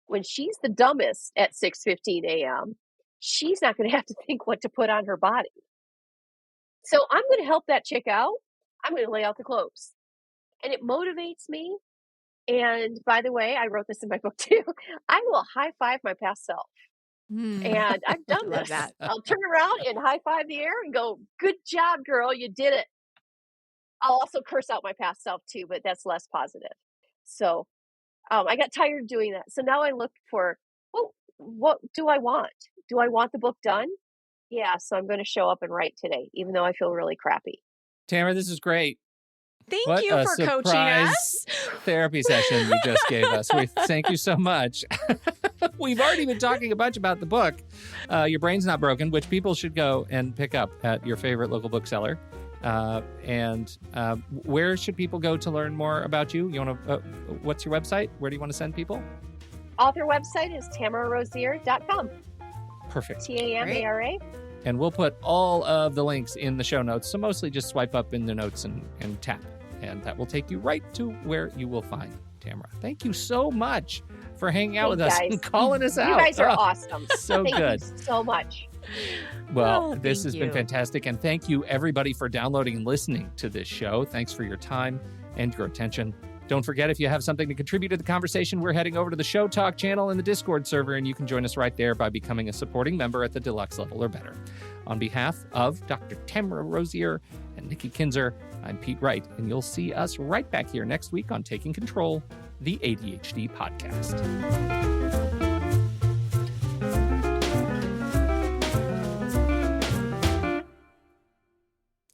when she's the dumbest at 6:15 a.m., she's not going to have to think what to put on her body. So I'm going to help that chick out. I'm going to lay out the clothes. And it motivates me. And by the way, I wrote this in my book too. I will high five my past self. And I've done Love this. that. I'll turn around and high five the air and go, good job, girl. You did it. I'll also curse out my past self too, but that's less positive. So I got tired of doing that. So now I look for, well, what do I want? Do I want the book done? Yeah. So I'm going to show up and write today, even though I feel really crappy. Tamara, this is great. Thank What you a for coaching surprise us. therapy session you just gave us. Thank you so much. We've already been talking a bunch about the book, Your Brain's Not Broken, which people should go and pick up at your favorite local bookseller. And where should people go to learn more about you? What's your website? Where do you want to send people? Author website is tamararosier.com. Perfect. TAMARA. And we'll put all of the links in the show notes. So mostly just swipe up in the notes and tap. And that will take you right to where you will find Tamara. Thank you so much for hanging out with us and calling us out. You guys are awesome. So Thank good. you so much. Well, Oh, this thank has been you. fantastic. And thank you, everybody, for downloading and listening to this show. Thanks for your time and your attention. Don't forget, if you have something to contribute to the conversation, we're heading over to the Show Talk channel in the Discord server, and you can join us right there by becoming a supporting member at the deluxe level or better. On behalf of Dr. Tamara Rosier and Nikki Kinzer, I'm Pete Wright, and you'll see us right back here next week on Taking Control, the ADHD Podcast.